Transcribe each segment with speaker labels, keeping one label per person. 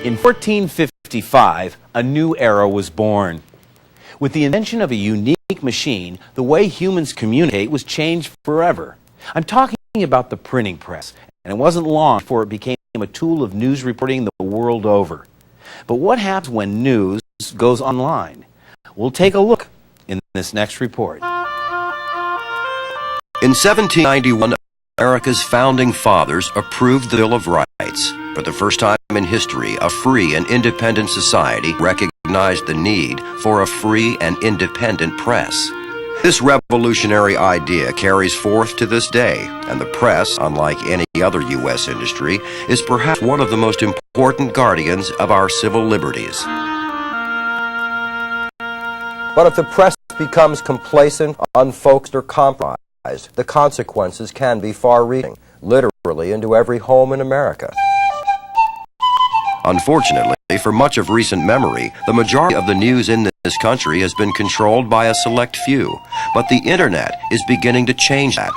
Speaker 1: In 1455, a new era was born. With the invention of a unique machine, the way humans communicate was changed forever. I'm talking about the printing press, and it wasn't long before it became a tool of news reporting the world over. But what happens when news goes online? We'll take a look in this next report.
Speaker 2: In 1791, America's founding fathers approved the Bill of Rights. For the first time in history, a free and independent society recognized the need for a free and independent press. This revolutionary idea carries forth to this day, and the press, unlike any other U.S. industry, is perhaps one of the most important guardians of our civil liberties.
Speaker 3: But if the press becomes complacent, unfocused, or compromised, the consequences can be far-reaching, literally into every home in America.
Speaker 2: Unfortunately, for much of recent memory, the majority of the news in this country has been controlled by a select few, but the Internet is beginning to change that.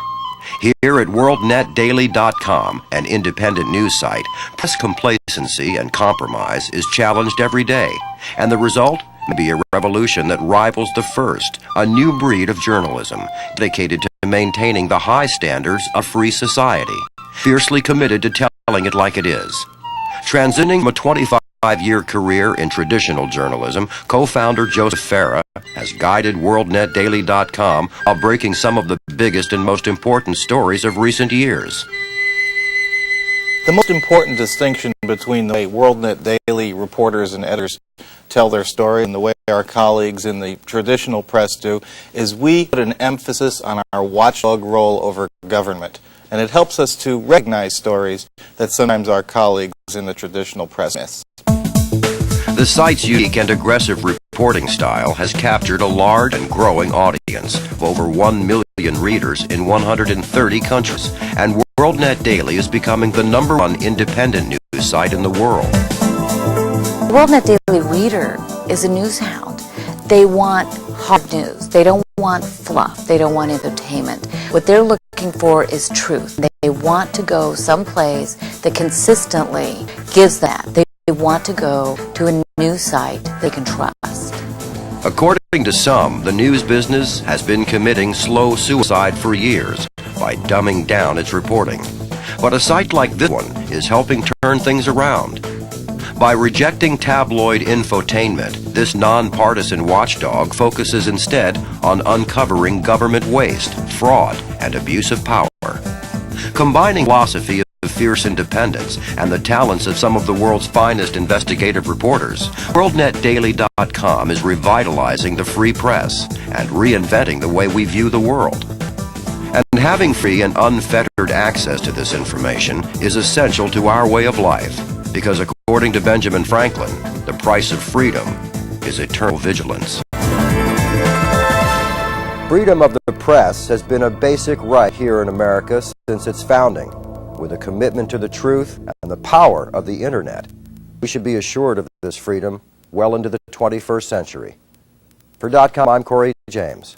Speaker 2: Here at WorldNetDaily.com, an independent news site, press complacency and compromise is challenged every day, and the result may be a revolution that rivals the first, a new breed of journalism dedicated to maintaining the high standards of free society, fiercely committed to telling it like it is. Transitioning from a 25-year career in traditional journalism, co-founder Joseph Farah has guided WorldNetDaily.com while breaking some of the biggest and most important stories of recent years.
Speaker 4: The most important distinction between the way WorldNet Daily reporters and editors tell their story and the way our colleagues in the traditional press do is we put an emphasis on our watchdog role over government. And it helps us to recognize stories that sometimes our colleagues in the traditional press miss.
Speaker 2: The site's unique and aggressive reporting style has captured a large and growing audience of over 1 million readers in 130 countries, and WorldNet Daily is becoming the #1 independent news site in the world.
Speaker 5: The WorldNet Daily reader is a news hound. They want hard news. They don't want fluff. They don't want entertainment. What they're looking for is truth. They want to go someplace that consistently gives that. They want to go to a news site they can trust.
Speaker 2: According to some, the news business has been committing slow suicide for years by dumbing down its reporting. But a site like this one is helping turn things around. By rejecting tabloid infotainment, this nonpartisan watchdog focuses instead on uncovering government waste, fraud, and abuse of power. Combining philosophy of fierce independence and the talents of some of the world's finest investigative reporters, WorldNetDaily.com is revitalizing the free press and reinventing the way we view the world. And having free and unfettered access to this information is essential to our way of life, because according to Benjamin Franklin, the price of freedom is eternal vigilance.
Speaker 3: Freedom of the press has been a basic right here in America since its founding. With a commitment to the truth and the power of the Internet, we should be assured of this freedom well into the 21st century. For .com, I'm Corey James.